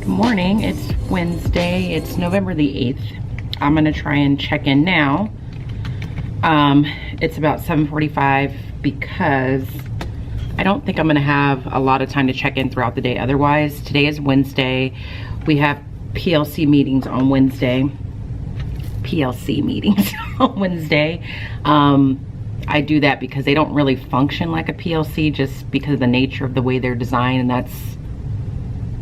Good morning. It's Wednesday. It's November the 8th. I'm gonna try and check in now. It's about 7:45 because I don't think I'm gonna have a lot of time to check in throughout the day otherwise. Today is Wednesday. We have PLC meetings on Wednesday. PLC meetings on Wednesday. I do that because they don't really function like a PLC just because of the nature of the way they're designed, and that's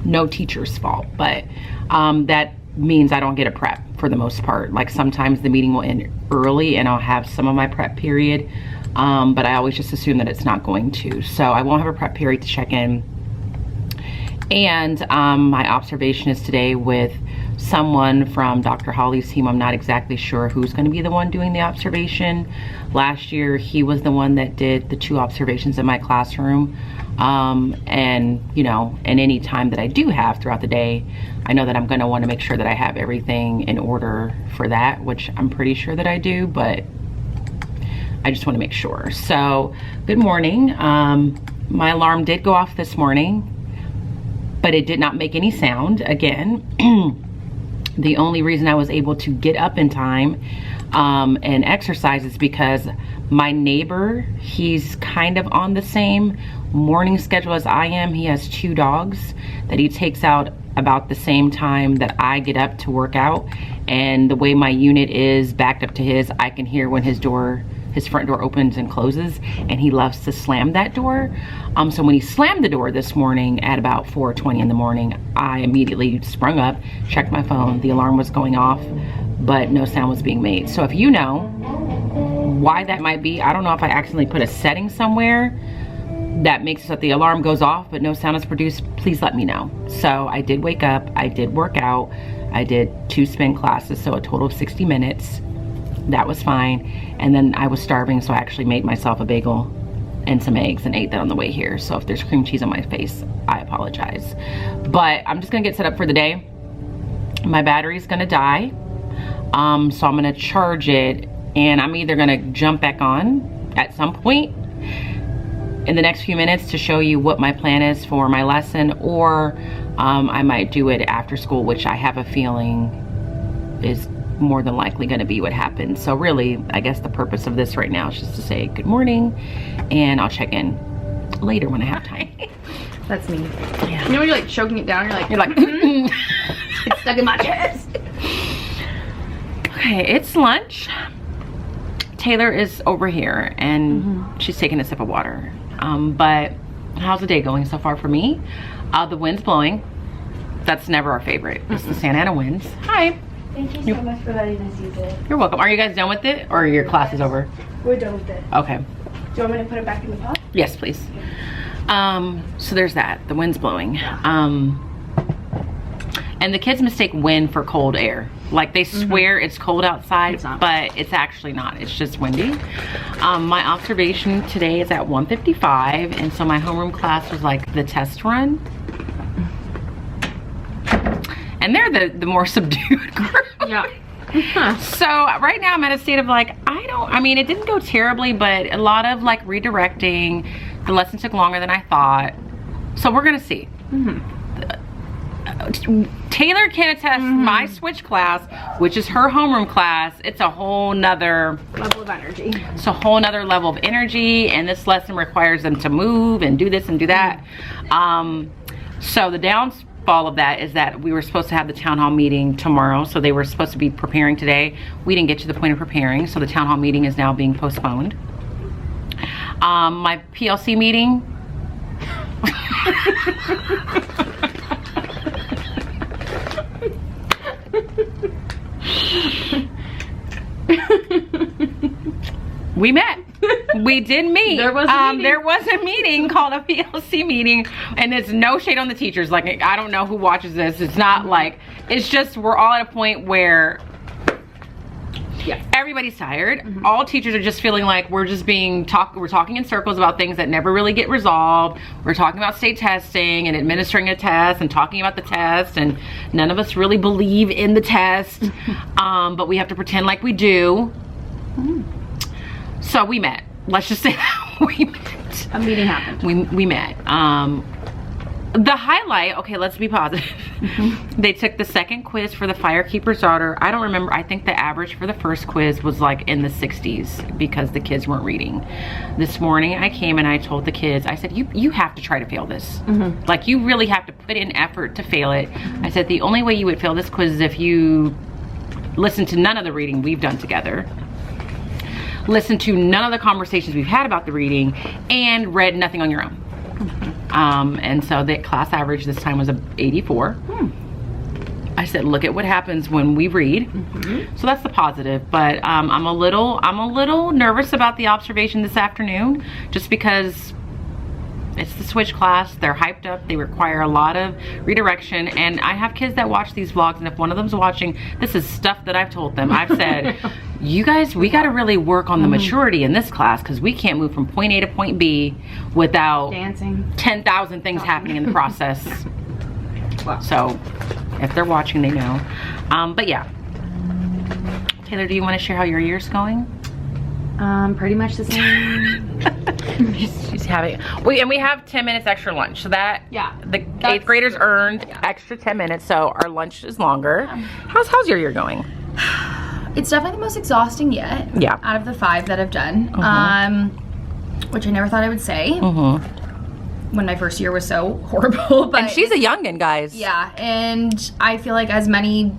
no teacher's fault. But that means I don't get a prep for the most part. Like sometimes the meeting will end early and I'll have some of my prep period, but I always just assume that it's not going to. So I won't have a prep period to check in. And my observation is today with someone from Dr. Holly's team. I'm not exactly sure who's going to be the one doing the observation. Last year, he was the one that did the 2 observations in my classroom. And, you know, and any time that I do have throughout the day, I know that I'm going to want to make sure that I have everything in order for that, which I'm pretty sure that I do, but I just want to make sure. So, good morning. My alarm did go off this morning, but it did not make any sound again. The only reason I was able to get up in time and exercise is because my neighbor, he's kind of on the same morning schedule as I am. He has 2 dogs that he takes out about the same time that I get up to work out. And the way my unit is backed up to his, I can hear when his front door opens and closes, and he loves to slam that door. So when he slammed the door this morning at about 4:20 in the morning, I immediately sprung up, checked my phone. The alarm was going off, but no sound was being made. So if you know why that might be, I don't know if I accidentally put a setting somewhere that makes it so that the alarm goes off but no sound is produced, please let me know. So I did wake up, I did work out, I did 2 spin classes, so a total of 60 minutes. That was fine. And then I was starving, so I actually made myself a bagel and some eggs and ate that on the way here. So if there's cream cheese on my face, I apologize. But I'm just gonna get set up for the day. My battery's gonna die. So I'm gonna charge it, and I'm either gonna jump back on at some point in the next few minutes to show you what my plan is for my lesson, or I might do it after school, which I have a feeling is more than likely going to be what happens. So really, I guess the purpose of this right now is just to say good morning, and I'll check in later when I have time. That's me. Yeah. You know when you're like choking it down, you're like it's stuck in my chest. Okay, it's lunch. Taylor is over here and she's taking a sip of water. But how's the day going so far for me? The wind's blowing. That's never our favorite. It's the Santa Ana winds. Hi. Thank you so much for letting us use it. You're welcome. Are you guys done with it, or your class is over? We're done with it. Okay. Do you want me to put it back in the pot? Yes, please. So there's that. The wind's blowing. And the kids mistake wind for cold air. Like they swear it's cold outside, but it's actually not. It's just windy. My observation today is at 1:55, and so my homeroom class was like the test run. And they're the more subdued group. Yeah. So right now I'm at a state of like, I mean, it didn't go terribly, but a lot of like redirecting. The lesson took longer than I thought. So we're gonna see. Taylor can attest my switch class, which is her homeroom class. It's a whole nother Level of energy. It's a whole nother level of energy, and this lesson requires them to move and do this and do that. So the downfall of that is that we were supposed to have the town hall meeting tomorrow, so they were supposed to be preparing today. We didn't get to the point of preparing, so the town hall meeting is now being postponed. My PLC meeting. We met. We did meet. There was a meeting. There was a meeting called a PLC meeting, and it's no shade on the teachers. Like, I don't know who watches this. It's not like, it's just we're all at a point where everybody's tired. All teachers are just feeling like we're just we're talking in circles about things that never really get resolved. We're talking about state testing and administering a test and talking about the test, and none of us really believe in the test, but we have to pretend like we do. So we met. Let's just say we met. A meeting happened. We met. The highlight, okay, let's be positive. They took the second quiz for the firekeeper's daughter. I don't remember, I think the average for the first quiz was like in the 60s because the kids weren't reading. This morning I came and I told the kids, I said, you have to try to fail this. Like, you really have to put in effort to fail it. I said, the only way you would fail this quiz is if you listen to none of the reading we've done together, listen to none of the conversations we've had about the reading, and read nothing on your own. And so the class average this time was a 84. I said, look at what happens when we read. So that's the positive, but I'm a little nervous about the observation this afternoon, just because it's the switch class. They're hyped up. They require a lot of redirection, and I have kids that watch these vlogs, and if one of them's watching, this is stuff that I've told them. I've said, you guys, we got to really work on the maturity in this class, because we can't move from point A to point B without dancing, 10,000 things happening in the process. Wow. So if they're watching, they know. But yeah, Taylor, do you want to share how your year's going? Pretty much the same. She's having, we have 10 minutes extra lunch, so that, Yeah, the 8th graders earned extra 10 minutes, so our lunch is longer. How's your year going? It's definitely the most exhausting yet. Yeah. Out of the 5 that I've done. Which I never thought I would say. When my first year was so horrible. But And she's a youngin', guys. yeah, and I feel like as many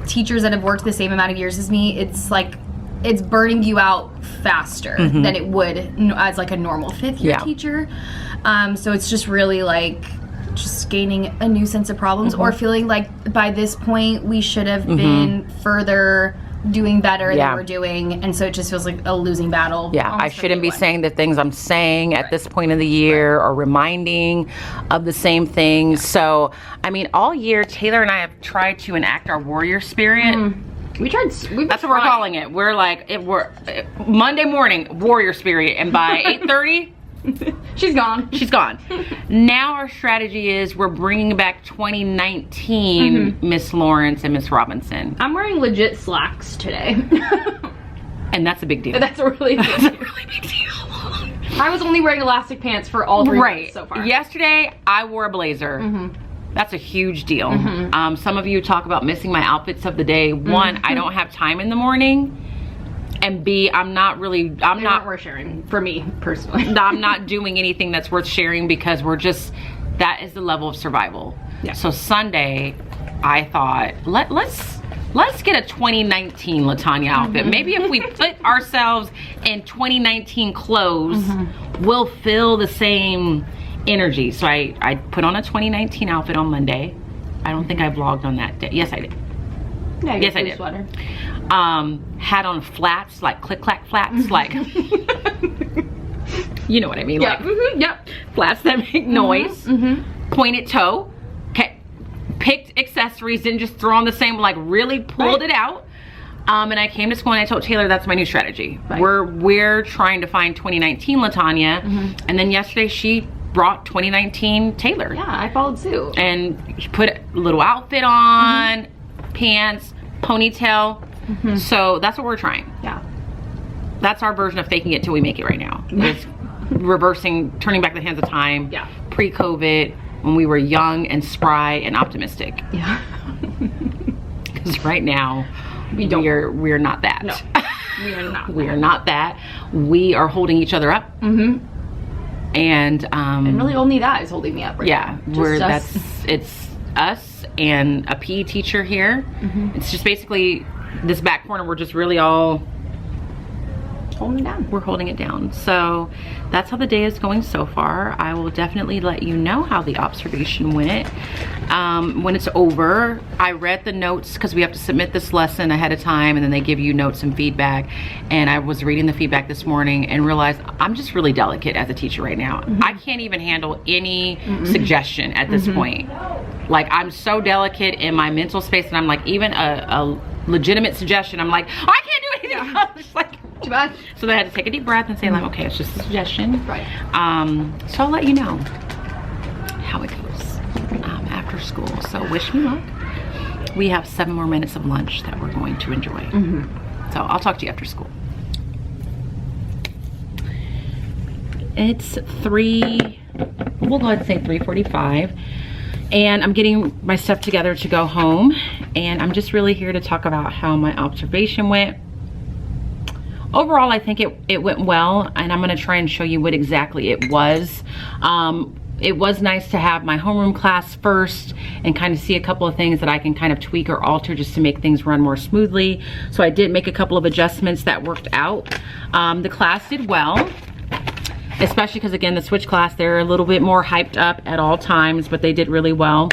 teachers that have worked the same amount of years as me, it's like, it's burning you out faster than it would as like a normal 5th year teacher. So it's just really like just gaining a new sense of problems, or feeling like by this point we should have been further doing better than we're doing, and so it just feels like a losing battle. Yeah, I shouldn't be saying the things I'm saying at this point of the year, or reminding of the same things. So, I mean, all year Taylor and I have tried to enact our warrior spirit. That's what we're calling it. We're like, we're Monday morning, warrior spirit, and by 8:30, she's gone. She's gone. Now our strategy is we're bringing back 2019 Miss Lawrence and Miss Robinson. I'm wearing legit slacks today. And that's a big deal. That's a really big deal. I was only wearing elastic pants for all 3 months so far. Yesterday, I wore a blazer. That's a huge deal. Some of you talk about missing my outfits of the day. One, I don't have time in the morning. And B, I'm not worth sharing for me personally. I'm not doing anything that's worth sharing, because that is the level of survival. Yeah. So Sunday, I thought, let's get a 2019 latawnya outfit. Maybe if we put ourselves in 2019 clothes, we'll feel the same energy. So I put on a 2019 outfit on Monday. I don't think I vlogged on that day. Yes, I did. Yeah, yes, I did. Sweater. Had on flats, like click-clack flats, like, you know what I mean? Yeah. Like, flats that make noise. Pointed toe. Okay. Picked accessories, didn't just throw on the same, like really pulled it out. And I came to school and I told Taylor that's my new strategy. Right. We're trying to find 2019 latawnya. And then yesterday she brought 2019 Taylor. Yeah, I followed suit. And she put a little outfit on, pants, ponytail. So that's what we're trying. Yeah. That's our version of faking it till we make it right now. It's reversing, turning back the hands of time. Yeah. Pre-COVID, when we were young and spry and optimistic. Yeah. Because right now, we're not that. No, we are not. We are not that. We are holding each other up. And really only that is holding me up right now. It's us and a PE teacher here. It's just basically this back corner, we're just really all holding it down. We're holding it down. So that's how the day is going so far. I will definitely let you know how the observation went when it's over. I read the notes because we have to submit this lesson ahead of time, and then they give you notes and feedback. And I was reading the feedback this morning and realized I'm just really delicate as a teacher right now. I can't even handle any suggestion at this point. Like, I'm so delicate in my mental space, and I'm like, even a legitimate suggestion, I'm like, oh, I can't do anything else. Like, too bad. So they had to take a deep breath and say, like, okay, it's just a suggestion. Right. So I'll let you know how it goes after school. So wish me luck. We have 7 more minutes of lunch that we're going to enjoy. So I'll talk to you after school. It's 3 we'll go ahead and say 3:45. And I'm getting my stuff together to go home. And I'm just really here to talk about how my observation went. Overall, I think it went well, and I'm gonna try and show you what exactly it was. It was nice to have my homeroom class first and kind of see a couple of things that I can kind of tweak or alter just to make things run more smoothly. So I did make a couple of adjustments that worked out. The class did well, especially because, again, the switch class, they're a little bit more hyped up at all times, but they did really well.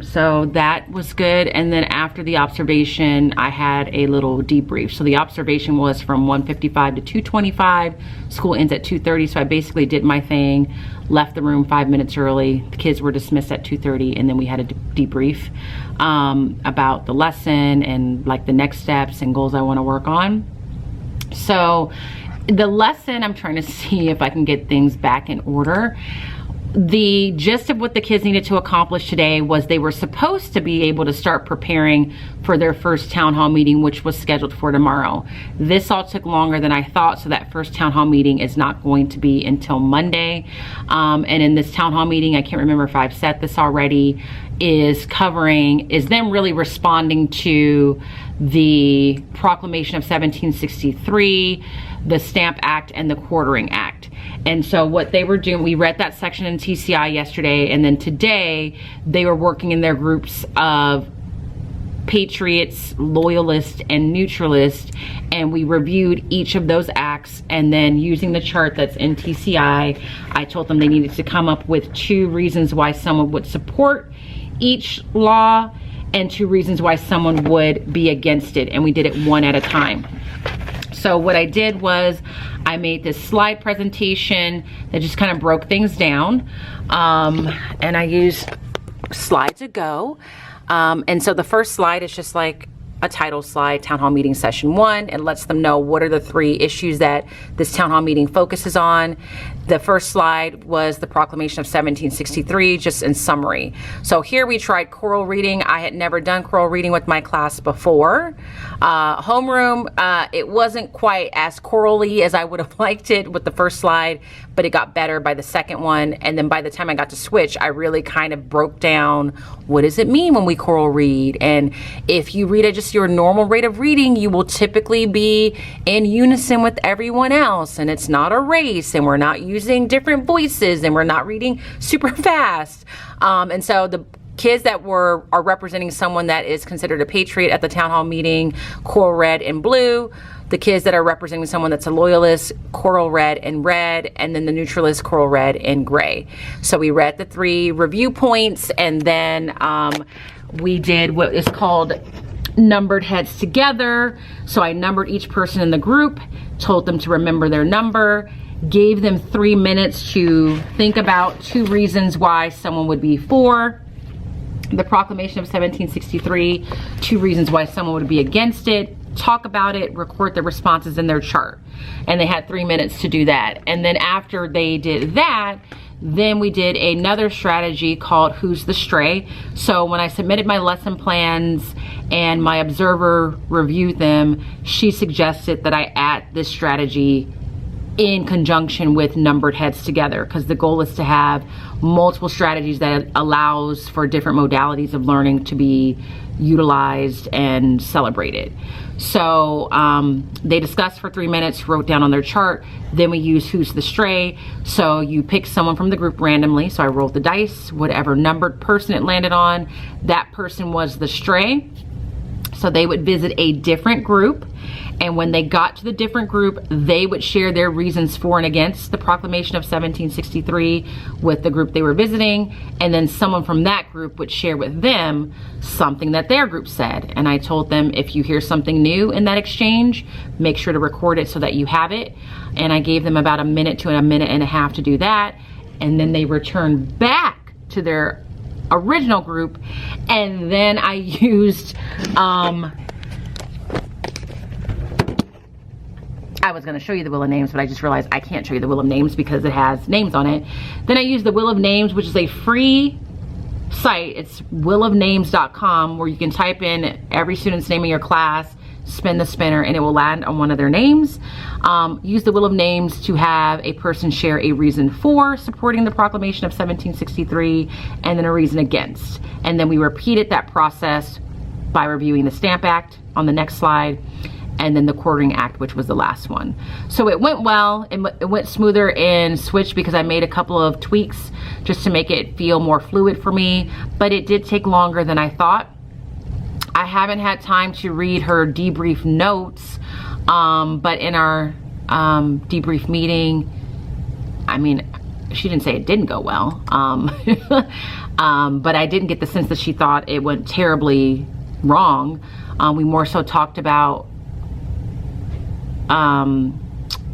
So that was good. And then after the observation, I had a little debrief. So the observation was from 1:55 to 2:25. School ends at 2:30. So I basically did my thing, left the room 5 minutes early. The kids were dismissed at 2:30, and then we had a debrief about the lesson and like the next steps and goals I want to work on. So the lesson, I'm trying to see if I can get things back in order. The gist of what the kids needed to accomplish today was they were supposed to be able to start preparing for their first town hall meeting, which was scheduled for tomorrow. This all took longer than I thought, so that first town hall meeting is not going to be until Monday. And in this town hall meeting, I can't remember if I've said this already, is them really responding to the Proclamation of 1763, the Stamp Act, and the Quartering Act. And so what they were doing, we read that section in TCI yesterday, and then today they were working in their groups of patriots, loyalists, and neutralists, and we reviewed each of those acts. And then using the chart that's in TCI, I told them they needed to come up with 2 reasons why someone would support each law and 2 reasons why someone would be against it, and we did it one at a time. So what I did was I made this slide presentation that just kind of broke things down, and I used Slide2Go. And so the first slide is just like a title slide, Town Hall Meeting Session 1. It lets them know what are the 3 issues that this town hall meeting focuses on. The first slide was the Proclamation of 1763, just in summary. So here we tried choral reading. I had never done choral reading with my class before. Homeroom, it wasn't quite as chorally as I would have liked it with the first slide, but it got better by the second one. And then by the time I got to switch, I really kind of broke down, what does it mean when we choral read? And if you read at just your normal rate of reading, you will typically be in unison with everyone else, and it's not a race, and we're not using different voices, and we're not reading super fast. And so the kids that are representing someone that is considered a patriot at the town hall meeting, choral red and blue. The kids that are representing someone that's a loyalist, choral red and red, and then the neutralist, choral red and gray. So we read the 3 review points, and then we did what is called numbered heads together. So I numbered each person in the group, told them to remember their number, gave them 3 minutes to think about 2 reasons why someone would be for the Proclamation of 1763, 2 reasons why someone would be against it, talk about it, record the responses in their chart. And they had 3 minutes to do that. And then after they did that, then we did another strategy called Who's the Stray. So when I submitted my lesson plans and my observer reviewed them, she suggested that I add this strategy in conjunction with numbered heads together, because the goal is to have multiple strategies that allows for different modalities of learning to be utilized and celebrated. So they discussed for 3 minutes, wrote down on their chart. Then we use Who's the Stray. So you pick someone from the group randomly. So I rolled the dice, whatever numbered person it landed on, that person was the stray. So they would visit a different group, and when they got to the different group, they would share their reasons for and against the Proclamation of 1763 with the group they were visiting, and then someone from that group would share with them something that their group said. And I told them, if you hear something new in that exchange, make sure to record it so that you have it. And I gave them about a minute to a minute and a half to do that, and then they returned back to their original group. And then I used I was going to show you the Wheel of Names, but I just realized I can't show you the Wheel of Names because it has names on it. Then I used the Wheel of Names, which is a free site. It's willofnames.com, where you can type in every student's name in your class, spin the spinner, and it will land on one of their names. Use the wheel of names to have a person share a reason for supporting the proclamation of 1763 and then a reason against. And then we repeated that process by reviewing the Stamp Act on the next slide, and then the Quartering Act, which was the last one. So it went well. It went smoother in Switch because I made a couple of tweaks just to make it feel more fluid for me, but it did take longer than I thought. I haven't had time to read her debrief notes, but in our debrief meeting, I mean, she didn't say it didn't go well, but I didn't get the sense that she thought it went terribly wrong. We more so talked about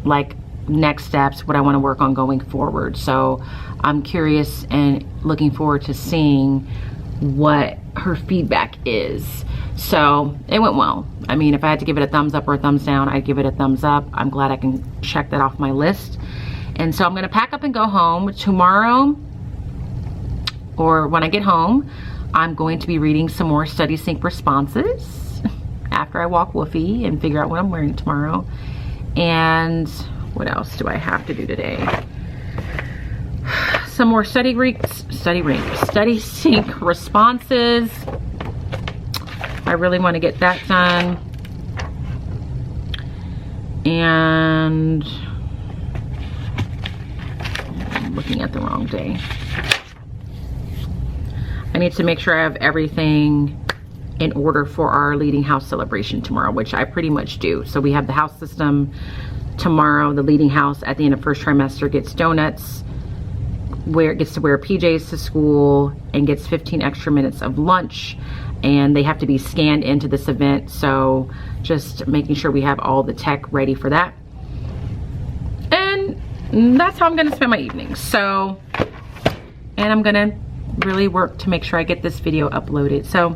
like next steps, what I want to work on going forward. So I'm curious and looking forward to seeing what her feedback is. So it went well. I mean, if I had to give it a thumbs up or a thumbs down, I'd give it a thumbs up. I'm glad I can check that off my list. And so I'm going to pack up and go home tomorrow, or when I get home. I'm going to be reading some more Study Sync responses after I walk Woofy and figure out what I'm wearing tomorrow. And what else do I have to do today? Some more Study Sync responses. I really want to get that done. And I'm looking at the wrong day. I need to make sure I have everything in order for our Leading House celebration tomorrow, which I pretty much do. So we have the house system tomorrow. The Leading House at the end of first trimester gets donuts, gets to wear PJs to school, and gets 15 extra minutes of lunch. And they have to be scanned into this event. So just making sure we have all the tech ready for that. And that's how I'm gonna spend my evenings. So, and I'm gonna really work to make sure I get this video uploaded. So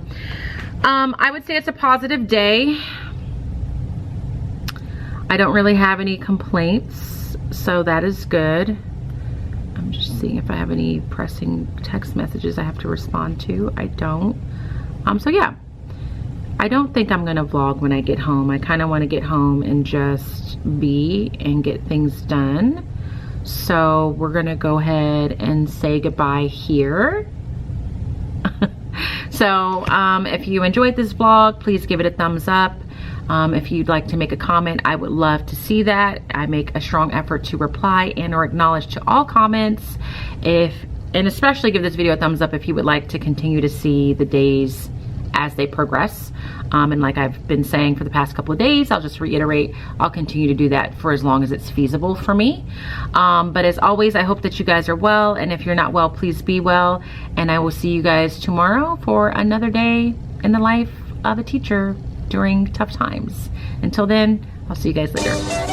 I would say it's a positive day. I don't really have any complaints, so that is good. I'm just seeing if I have any pressing text messages I have to respond to. I don't. So yeah, I don't think I'm gonna vlog when I get home. I kind of want to get home and just be and get things done. So we're gonna go ahead and say goodbye here. So if you enjoyed this vlog, please give it a thumbs up. If you'd like to make a comment, I would love to see that. I make a strong effort to reply and or acknowledge to all comments. And especially give this video a thumbs up if you would like to continue to see the days as they progress. And like I've been saying for the past couple of days, I'll just reiterate, I'll continue to do that for as long as it's feasible for me. But as always, I hope that you guys are well. And if you're not well, please be well. And I will see you guys tomorrow for another day in the life of a teacher during tough times. Until then, I'll see you guys later.